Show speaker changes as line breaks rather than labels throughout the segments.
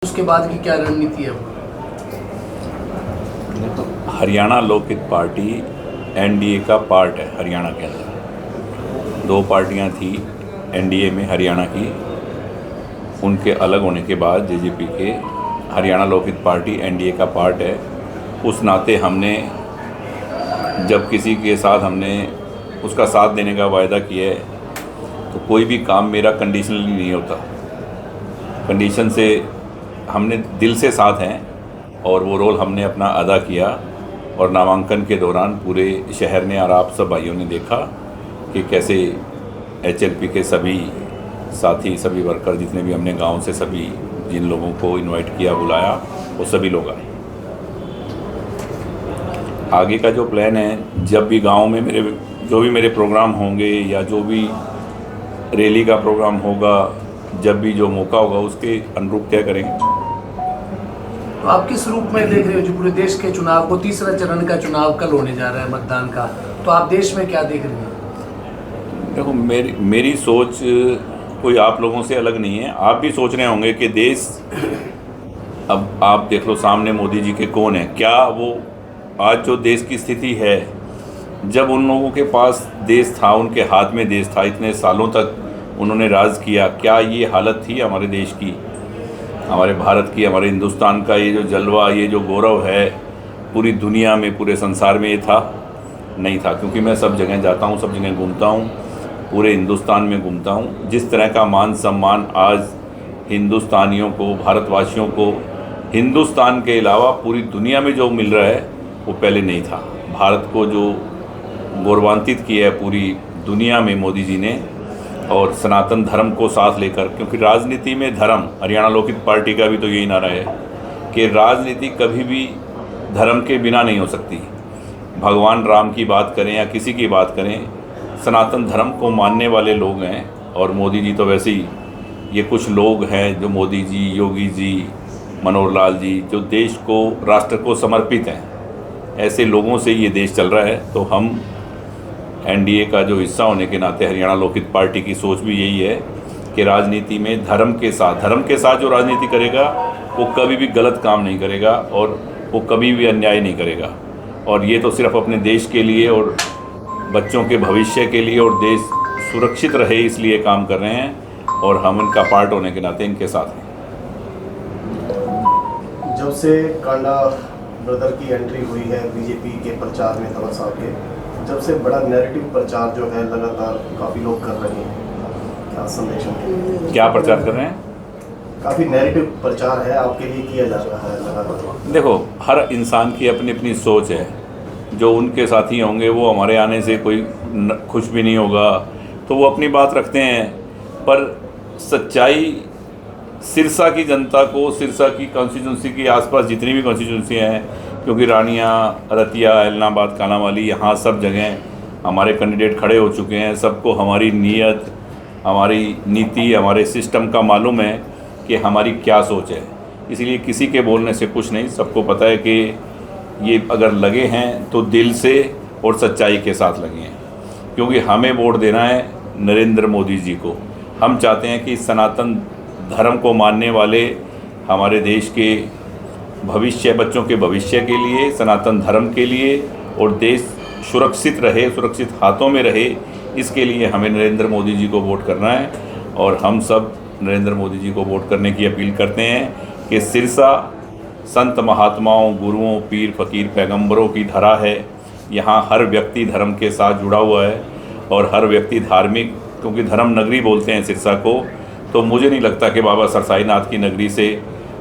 उसके बाद की क्या रणनीति है?
हरियाणा लोकहित पार्टी एनडीए का पार्ट है। हरियाणा के अंदर दो पार्टियां थी एनडीए में हरियाणा की, उनके अलग होने के बाद जेजेपी के हरियाणा लोकहित पार्टी एनडीए का पार्ट है। उस नाते हमने जब किसी के साथ हमने उसका साथ देने का वायदा किया है तो कोई भी काम मेरा कंडीशनली नहीं होता। कंडीशन से हमने दिल से साथ हैं और वो रोल हमने अपना अदा किया। और नामांकन के दौरान पूरे शहर ने और आप सब भाइयों ने देखा कि कैसे एचएलपी के सभी साथी, सभी वर्कर, जितने भी हमने गांव से सभी जिन लोगों को इनवाइट किया, बुलाया, वो सभी लोग आए। आगे का जो प्लान है, जब भी गांव में मेरे प्रोग्राम होंगे या जो भी रैली का प्रोग्राम होगा, जब भी जो मौका होगा उसके अनुरूप तय करेंगे।
तो आप किस रूप में देख रहे हो जो पूरे देश के चुनाव को, तीसरा चरण का चुनाव कल होने जा रहा है मतदान का, तो आप देश में क्या देख रहे हैं?
देखो, मेरी सोच कोई आप लोगों से अलग नहीं है। आप भी सोच रहे होंगे कि देश, अब आप देख लो सामने मोदी जी के कौन है, क्या वो आज जो देश की स्थिति है, जब उन लोगों के पास देश था, उनके हाथ में देश था, इतने सालों तक उन्होंने राज किया, क्या ये हालत थी हमारे देश की, हमारे भारत की, हमारे हिंदुस्तान का ये जो जलवा, ये जो गौरव है पूरी दुनिया में, पूरे संसार में ये था? नहीं था। क्योंकि मैं सब जगह जाता हूँ, सब जगह घूमता हूँ, पूरे हिंदुस्तान में घूमता हूँ। जिस तरह का मान सम्मान आज हिंदुस्तानियों को, भारतवासियों को, हिंदुस्तान के अलावा पूरी दुनिया में जो मिल रहा है वो पहले नहीं था। भारत को जो गौरवान्वित किया है पूरी दुनिया में मोदी जी ने, और सनातन धर्म को साथ लेकर, क्योंकि राजनीति में धर्म, हरियाणा लोकहित पार्टी का भी तो यही नारा है कि राजनीति कभी भी धर्म के बिना नहीं हो सकती। भगवान राम की बात करें या किसी की बात करें, सनातन धर्म को मानने वाले लोग हैं। और मोदी जी तो वैसे ही, ये कुछ लोग हैं जो मोदी जी, योगी जी, मनोहर लाल जी, जो देश को, राष्ट्र को समर्पित हैं, ऐसे लोगों से ये देश चल रहा है। तो हम एनडीए का जो हिस्सा होने के नाते हरियाणा लोकहित पार्टी की सोच भी यही है कि राजनीति में धर्म के साथ जो राजनीति करेगा वो कभी भी गलत काम नहीं करेगा और वो कभी भी अन्याय नहीं करेगा। और ये तो सिर्फ अपने देश के लिए और बच्चों के भविष्य के लिए और देश सुरक्षित रहे इसलिए काम कर रहे हैं, और हम इनका पार्ट होने के नाते इनके साथ हैं।
जब से कांडा ब्रदर की एंट्री हुई है बीजेपी के प्रचार में, तंवर साहब के, जब से बड़ा नैरेटिव प्रचार जो है लगातार काफ़ी लोग कर रहे हैं, क्या संदेश है?
क्या प्रचार कर रहे हैं?
काफ़ी नैरेटिव प्रचार है आपके लिए किया जा रहा है लगातार।
देखो, हर इंसान की अपनी अपनी सोच है। जो उनके साथी होंगे वो हमारे आने से कोई खुश भी नहीं होगा, तो वो अपनी बात रखते हैं। पर सच्चाई सिरसा की जनता को, सिरसा की कॉन्स्टिट्यूंसी के आसपास जितनी भी कॉन्स्टिट्यूंसी हैं, क्योंकि रानियाँ, रतिया, एलनाबाद, कालांवाली, यहाँ सब जगह हमारे कैंडिडेट खड़े हो चुके हैं। सबको हमारी नीयत, हमारी नीति, हमारे सिस्टम का मालूम है कि हमारी क्या सोच है। इसलिए किसी के बोलने से कुछ नहीं, सबको पता है कि ये अगर लगे हैं तो दिल से और सच्चाई के साथ लगे हैं। क्योंकि हमें वोट देना है नरेंद्र मोदी जी को। हम चाहते हैं कि सनातन धर्म को मानने वाले हमारे देश के भविष्य, बच्चों के भविष्य के लिए, सनातन धर्म के लिए, और देश सुरक्षित रहे, सुरक्षित हाथों में रहे, इसके लिए हमें नरेंद्र मोदी जी को वोट करना है। और हम सब नरेंद्र मोदी जी को वोट करने की अपील करते हैं कि सिरसा संत महात्माओं, गुरुओं, पीर फकीर, पैगंबरों की धरा है। यहाँ हर व्यक्ति धर्म के साथ जुड़ा हुआ है और हर व्यक्ति धार्मिक, क्योंकि धर्म नगरी बोलते हैं सिरसा को। तो मुझे नहीं लगता कि बाबा सरसाई नाथ की नगरी से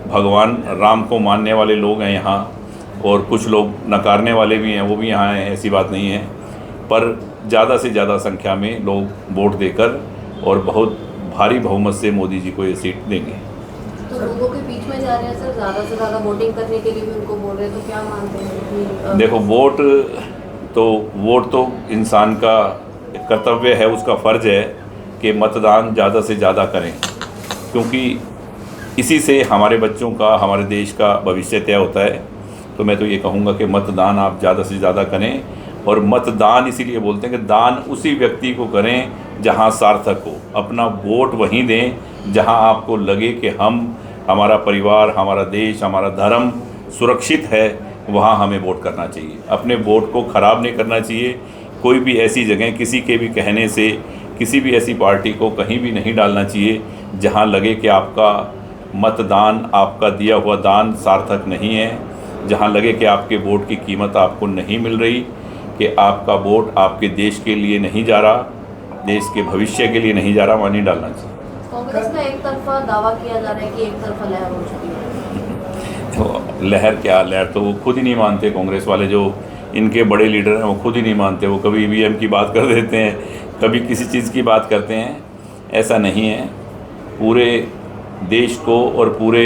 भगवान राम को मानने वाले लोग हैं यहाँ, और कुछ लोग नकारने वाले भी हैं, वो भी यहाँ हैं, ऐसी बात नहीं है। पर ज़्यादा से ज़्यादा संख्या में लोग वोट देकर और बहुत भारी बहुमत से मोदी जी को ये सीट देंगे।
तो लोगों के बीच में जा रहे हैं सर, ज़्यादा से ज़्यादा वोटिंग करने के लिए भी उनको बोल रहे हैं, तो क्या मानते हैं?
देखो, वोट तो इंसान का कर्तव्य है, उसका फ़र्ज़ है कि मतदान ज़्यादा से ज़्यादा करें, क्योंकि इसी से हमारे बच्चों का, हमारे देश का भविष्य तय होता है। तो मैं तो ये कहूँगा कि मतदान आप ज़्यादा से ज़्यादा करें। और मतदान इसीलिए बोलते हैं कि दान उसी व्यक्ति को करें जहाँ सार्थक हो। अपना वोट वहीं दें जहाँ आपको लगे कि हम हमारा परिवार, हमारा देश, हमारा धर्म सुरक्षित है, वहाँ हमें वोट करना चाहिए। अपने वोट को ख़राब नहीं करना चाहिए। कोई भी ऐसी जगह किसी के भी कहने से किसी भी ऐसी पार्टी को कहीं भी नहीं डालना चाहिए जहाँ लगे कि आपका मतदान, आपका दिया हुआ दान सार्थक नहीं है, जहाँ लगे कि आपके वोट की कीमत आपको नहीं मिल रही, कि आपका वोट आपके देश के लिए नहीं जा रहा, देश के भविष्य के लिए नहीं जा रहा, वहाँ नहीं डालना चाहिए।
कांग्रेस का एक तरफा दावा किया जा रहा है कि एक तरफा लहर हो चुकी है।
तो लहर क्या, लहर तो वो खुद ही नहीं मानते। कांग्रेस वाले जो इनके बड़े लीडर हैं वो खुद ही नहीं मानते। वो कभी ईवीएम की बात कर देते हैं, कभी किसी चीज़ की बात करते हैं। ऐसा नहीं है। पूरे देश को और पूरे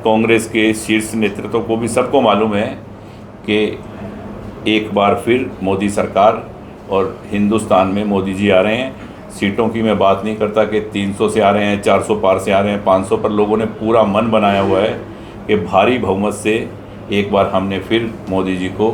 कांग्रेस के शीर्ष नेतृत्व को भी सबको मालूम है कि एक बार फिर मोदी सरकार और हिंदुस्तान में मोदी जी आ रहे हैं। सीटों की मैं बात नहीं करता कि 300 से आ रहे हैं, 400 पार से आ रहे हैं, 500 पर लोगों ने पूरा मन बनाया हुआ है कि भारी बहुमत से एक बार हमने फिर मोदी जी को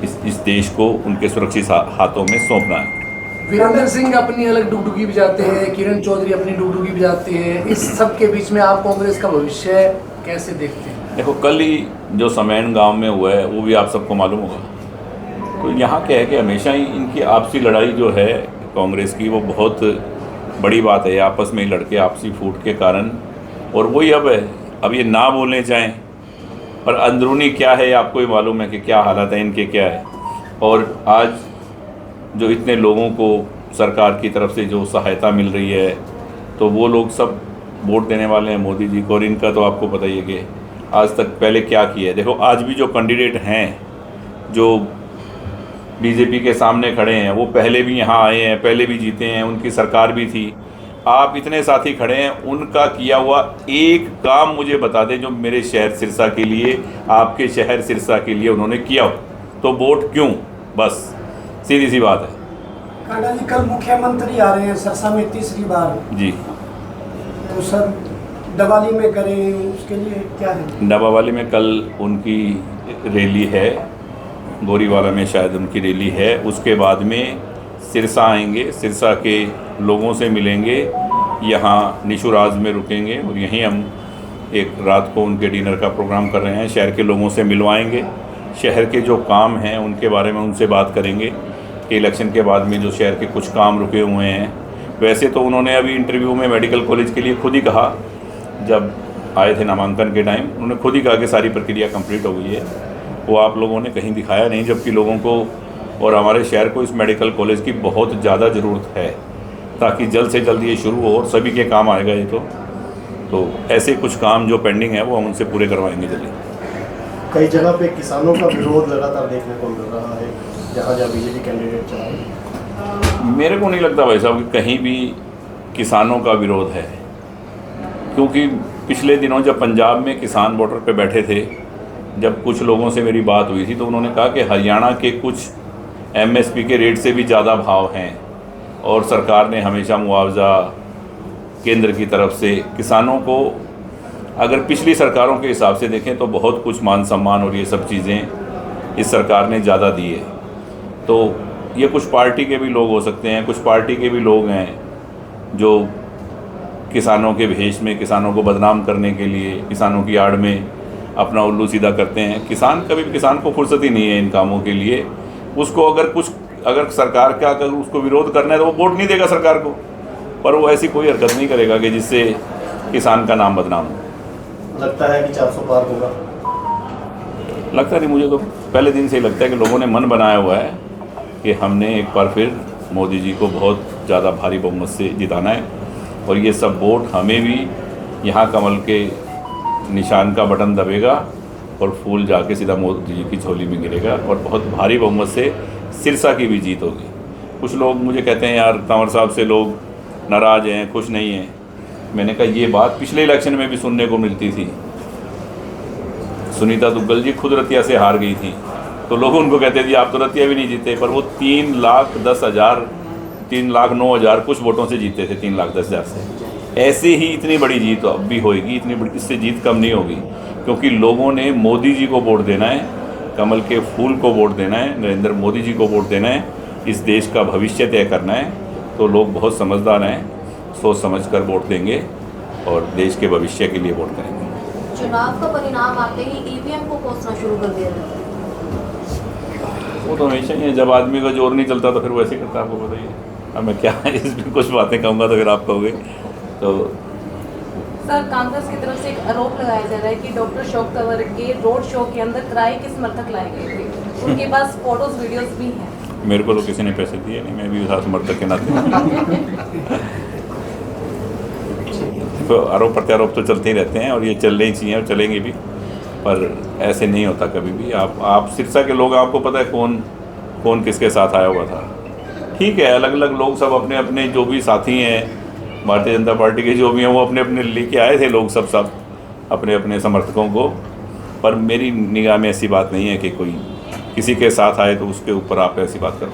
इस देश को उनके सुरक्षित हाथों में सौंपना है।
वीरेंद्र सिंह अपनी अलग डुगडुगी बजाते हैं, किरण चौधरी अपनी डुगडुगी बजाते हैं। इस सब के बीच में आप कांग्रेस का भविष्य कैसे देखते हैं?
देखो, कल ही जो समैन गांव में हुआ है वो भी आप सबको मालूम होगा। तो यहाँ क्या है कि हमेशा ही इनकी आपसी लड़ाई जो है कांग्रेस की, वो बहुत बड़ी बात है। आपस में ही लड़के आपसी फूट के कारण, और वही अब है। अब ये ना बोलने चाहें, पर अंदरूनी क्या है आपको ही मालूम है कि क्या हालत है इनके, क्या है। और आज जो इतने लोगों को सरकार की तरफ से जो सहायता मिल रही है, तो वो लोग सब वोट देने वाले हैं मोदी जी को। और इनका तो आपको पता ही है कि आज तक पहले क्या किया है। देखो, आज भी जो कैंडिडेट हैं जो बीजेपी के सामने खड़े हैं, वो पहले भी यहाँ आए हैं, पहले भी जीते हैं, उनकी सरकार भी थी। आप इतने साथी खड़े हैं, उनका किया हुआ एक काम मुझे बता दें जो मेरे शहर सिरसा के लिए, आपके शहर सिरसा के लिए उन्होंने किया हो, तो वोट क्यों? बस सीधी सी बात है।
कांडा जी, कल मुख्यमंत्री आ रहे हैं सिरसा में तीसरी बार
जी।
तो सर डबाली में करें, उसके लिए क्या है?
डबावाली में कल उनकी रैली है, गोरीवाला में शायद उनकी रैली है। उसके बाद में सिरसा आएंगे, सिरसा के लोगों से मिलेंगे, यहाँ निशुराज में रुकेंगे और यहीं हम एक रात को उनके डिनर का प्रोग्राम कर रहे हैं। शहर के लोगों से मिलवाएंगे, शहर के जो काम हैं उनके बारे में उनसे बात करेंगे कि इलेक्शन के बाद में जो शहर के कुछ काम रुके हुए हैं। वैसे तो उन्होंने अभी इंटरव्यू में मेडिकल कॉलेज के लिए खुद ही कहा, जब आए थे नामांकन के टाइम, उन्होंने खुद ही कहा कि सारी प्रक्रिया कंप्लीट हो गई है। वो आप लोगों ने कहीं दिखाया नहीं, जबकि लोगों को और हमारे शहर को इस मेडिकल कॉलेज की बहुत ज़्यादा ज़रूरत है, ताकि जल्द से जल्द ये शुरू हो और सभी के काम आएगा ये। तो ऐसे कुछ काम जो पेंडिंग है वो हम उनसे पूरे करवाएंगे जल्दी।
कई जगह पे किसानों का विरोध लगातार देखने को मिल रहा है, जहाँ जहाँ बीजेपी कैंडिडेट चला।
मेरे को नहीं लगता भाई साहब कि कहीं भी किसानों का विरोध है, क्योंकि पिछले दिनों जब पंजाब में किसान बॉर्डर पे बैठे थे, जब कुछ लोगों से मेरी बात हुई थी, तो उन्होंने कहा कि हरियाणा के कुछ एमएसपी के रेट से भी ज़्यादा भाव हैं और सरकार ने हमेशा मुआवजा केंद्र की तरफ से किसानों को, अगर पिछली सरकारों के हिसाब से देखें तो बहुत कुछ मान सम्मान और ये सब चीज़ें इस सरकार ने ज़्यादा दी है। तो ये कुछ पार्टी के भी लोग हो सकते हैं, कुछ पार्टी के भी लोग हैं जो किसानों के भेष में किसानों को बदनाम करने के लिए, किसानों की आड़ में अपना उल्लू सीधा करते हैं। किसान कभी भी, किसान को फुर्सत ही नहीं है इन कामों के लिए। उसको अगर सरकार का अगर उसको विरोध करना है तो वो वोट नहीं देगा सरकार को, पर वो ऐसी कोई हरकत नहीं करेगा कि जिससे किसान का नाम बदनाम हो।
लगता है कि 400 पार होगा?
लगता नहीं, मुझे तो पहले दिन से ही लगता है कि लोगों ने मन बनाया हुआ है कि हमने एक बार फिर मोदी जी को बहुत ज़्यादा भारी बहुमत से जिताना है। और ये सब वोट हमें भी यहाँ कमल के निशान का बटन दबेगा और फूल जाके सीधा मोदी जी की झोली में गिरेगा और बहुत भारी बहुमत से सिरसा की भी जीत होगी। कुछ लोग मुझे कहते हैं यार तंवर साहब से लोग नाराज़ हैं, खुश नहीं हैं। मैंने कहा ये बात पिछले इलेक्शन में भी सुनने को मिलती थी। सुनीता दुग्गल जी खुद रतिया से हार गई थी, तो लोग उनको कहते थे आप तो रतिया भी नहीं जीते, पर वो 3,10,000 3,09,000 कुछ वोटों से जीते थे, 3,10,000 से। ऐसे ही इतनी बड़ी जीत अब भी होएगी, इतनी बड़ी, इससे जीत कम नहीं होगी, क्योंकि लोगों ने मोदी जी को वोट देना है, कमल के फूल को वोट देना है, नरेंद्र मोदी जी को वोट देना है, इस देश का भविष्य तय करना है। तो लोग बहुत समझदार हैं, सोच समझ कर वोट देंगे और देश के भविष्य के लिए वोट करेंगे।
चुनाव का परिणाम आते ही ईवीएम को कोसना शुरू कर दिया जाता है।
वो तो हमेशा ही है, जब आदमी का जोर नहीं चलता तो फिर वैसे ही करता है। आपको बताइए, अब मैं क्या इसमें कुछ बातें कहूँगा तो फिर आप कहोगे। तो
सर, कांग्रेस की तरफ से एक आरोप लगाया जा रहा है कि डॉक्टर अशोक तंवर के रोड शो के अंदर किराए के समर्थक लाए गए थे, उनके पास फोटोज वीडियोस भी हैं।
मेरे को तो किसी ने पैसे दिए नहीं, मैं भी साथ समर्थक के नाते तो आरोप प्रत्यारोप तो चलते ही रहते हैं और ये चलने ही चाहिए और चलेंगे भी, पर ऐसे नहीं होता कभी भी। आप सिरसा के लोग, आपको पता है कौन किसके साथ आया हुआ था। ठीक है, अलग अलग लोग सब अपने अपने जो भी साथी हैं भारतीय जनता पार्टी के जो भी हैं वो अपने अपने लेके आए थे लोग, सब अपने अपने समर्थकों को। पर मेरी निगाह में ऐसी बात नहीं है कि कोई किसी के साथ आए तो उसके ऊपर आप ऐसी बात करो।